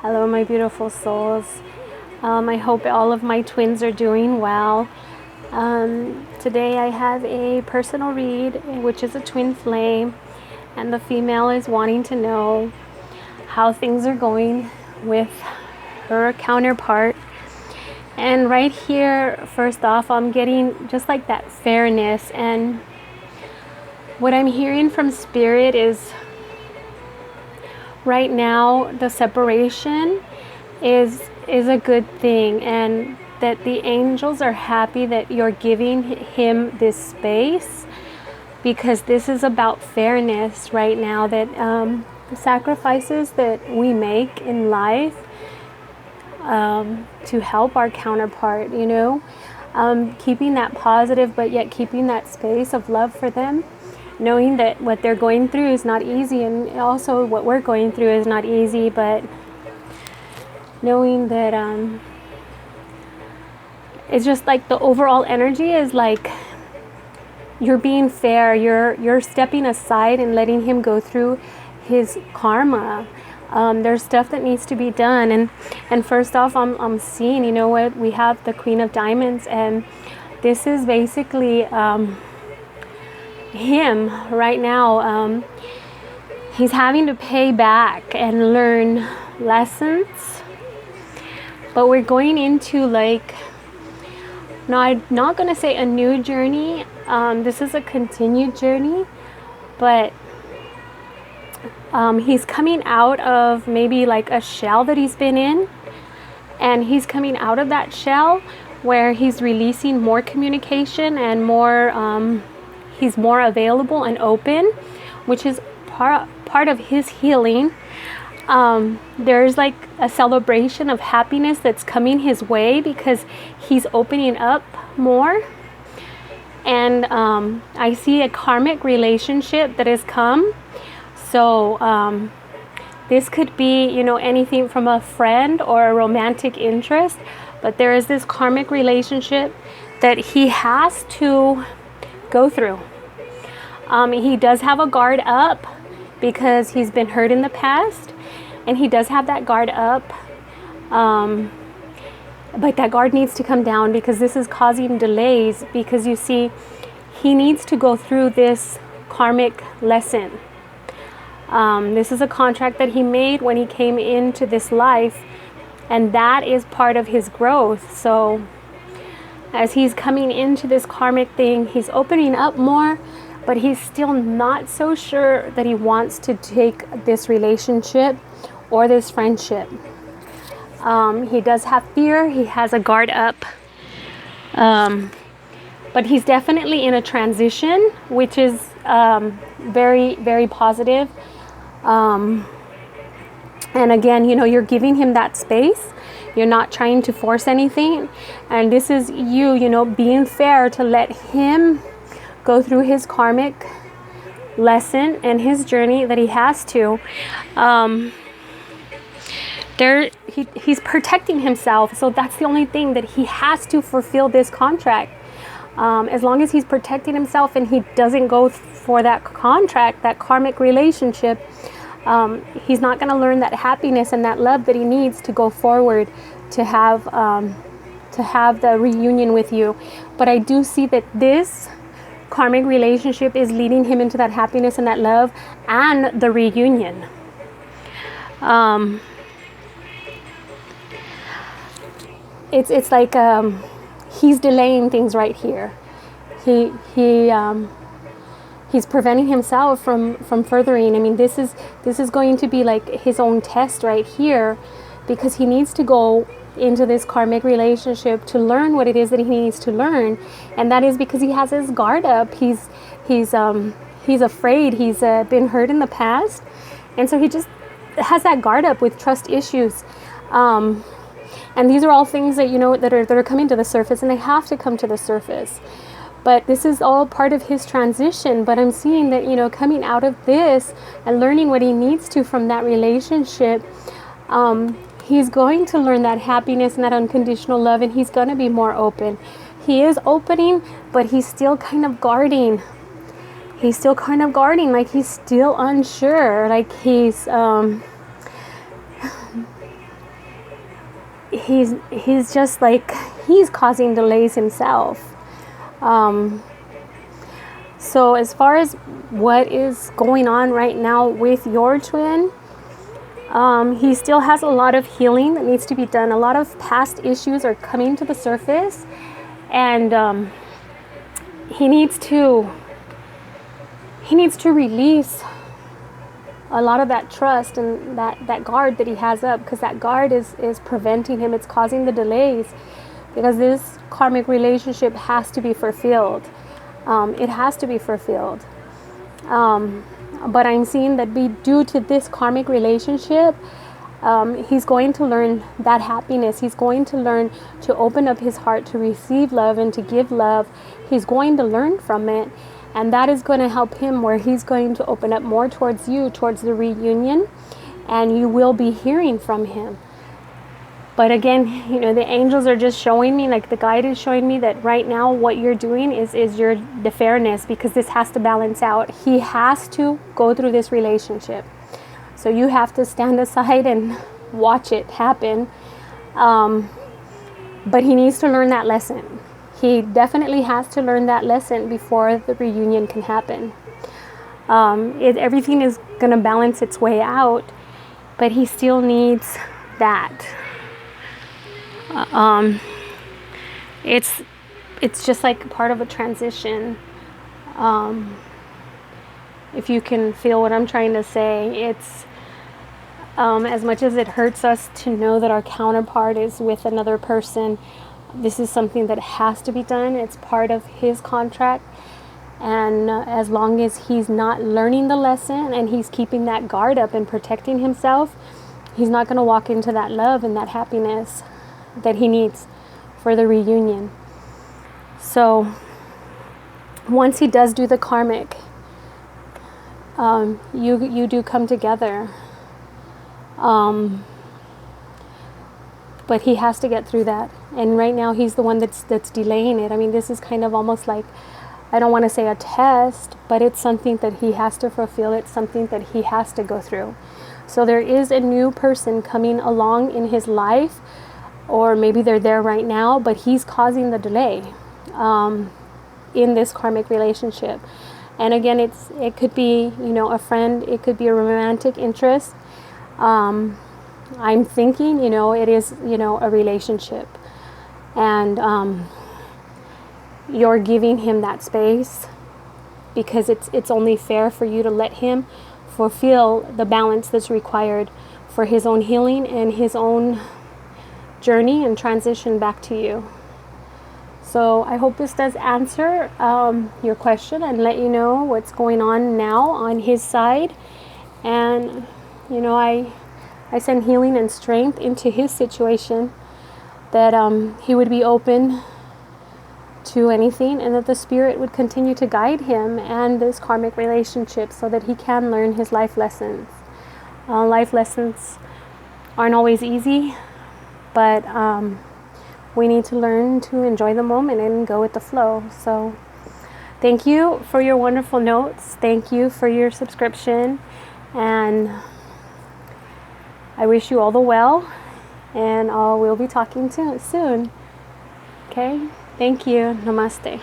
Hello, my beautiful souls. I hope all of my twins are doing well. Today I have a personal read, which is a twin flame, and the female is wanting to know how things are going with her counterpart. And right here, first off, I'm getting just like that fairness, and what I'm hearing from Spirit is right now the separation is a good thing, and that the angels are happy that you're giving him this space, because this is about fairness right now, that the sacrifices that we make in life to help our counterpart, keeping that positive but yet keeping that space of love for them, knowing that what they're going through is not easy, and also what we're going through is not easy, but knowing that it's just like the overall energy is like you're being fair, you're stepping aside and letting him go through his karma. There's stuff that needs to be done, and first off, I'm seeing, what we have, the Queen of Diamonds, and this is basically him right now. He's having to pay back and learn lessons, but we're going into like, no, I'm not going to say a new journey. This is a continued journey, but he's coming out of maybe like a shell that he's been in, and he's coming out of that shell where he's releasing more communication and more, he's more available and open, which is part of his healing. There's like a celebration of happiness that's coming his way because he's opening up more. And I see a karmic relationship that has come. So this could be, anything from a friend or a romantic interest, but there is this karmic relationship that he has to go through. He does have a guard up because he's been hurt in the past, and he does have that guard up, but that guard needs to come down because this is causing delays, because you see, he needs to go through this karmic lesson. This is a contract that he made when he came into this life, and that is part of his growth. So as he's coming into this karmic thing, he's opening up more, but he's still not so sure that he wants to take this relationship or this friendship. He does have fear. He has a guard up. But he's definitely in a transition, which is very, very positive. And again, you're giving him that space. You're not trying to force anything. And this is you, being fair to let him go through his karmic lesson and his journey that he has to. He's protecting himself, so that's the only thing that he has to fulfill this contract. As long as he's protecting himself and he doesn't go for that contract, that karmic relationship, he's not going to learn that happiness and that love that he needs to go forward to have the reunion with you. But I do see that this karmic relationship is leading him into that happiness and that love and the reunion. It's like he's delaying things right here. He's preventing himself from furthering. I mean, this is going to be like his own test right here, because he needs to go into this karmic relationship to learn what it is that he needs to learn, and that is because he has his guard up. He's afraid. He's been hurt in the past, and so he just has that guard up with trust issues. And these are all things that that are coming to the surface, and they have to come to the surface. But this is all part of his transition. But I'm seeing that coming out of this and learning what he needs to from that relationship, he's going to learn that happiness and that unconditional love, and he's going to be more open. He is opening, but he's still kind of guarding. Like he's still unsure. Like he's he's just like, he's causing delays himself. So as far as what is going on right now with your twin, he still has a lot of healing that needs to be done. A lot of past issues are coming to the surface, and he needs to release a lot of that trust and that guard that he has up, because that guard is preventing him. It's causing the delays, because this karmic relationship has to be fulfilled. It has to be fulfilled. But I'm seeing that due to this karmic relationship, he's going to learn that happiness. He's going to learn to open up his heart to receive love and to give love. He's going to learn from it. And that is going to help him, where he's going to open up more towards you, towards the reunion. And you will be hearing from him. But again, you know, the angels are just showing me, like the guide is showing me, that right now what you're doing is the fairness, because this has to balance out. He has to go through this relationship. So you have to stand aside and watch it happen. But he needs to learn that lesson. He definitely has to learn that lesson before the reunion can happen. Everything is going to balance its way out, but he still needs that. It's just like part of a transition. If you can feel what I'm trying to say, it's as much as it hurts us to know that our counterpart is with another person, this is something that has to be done. It's part of his contract. And as long as he's not learning the lesson and he's keeping that guard up and protecting himself, he's not going to walk into that love and that happiness that he needs for the reunion. So once he does do the karmic, you do come together. But he has to get through that. And right now he's the one that's delaying it. I mean, this is kind of almost like, I don't want to say a test, but it's something that he has to fulfill. It's something that he has to go through. So there is a new person coming along in his life, or maybe they're there right now, but he's causing the delay in this karmic relationship. And again, it could be, you know, a friend, it could be a romantic interest. I'm thinking, you know, it is, you know, a relationship. And you're giving him that space because it's only fair for you to let him fulfill the balance that's required for his own healing and his own journey and transition back to you. So I hope this does answer your question and let you know what's going on now on his side. And, you know, I send healing and strength into his situation, that he would be open to anything, and that the spirit would continue to guide him and this karmic relationship so that he can learn his life lessons. Life lessons aren't always easy, but we need to learn to enjoy the moment and go with the flow. So thank you for your wonderful notes. Thank you for your subscription, and I wish you all the well, and we'll be talking soon. Okay? Thank you. Namaste.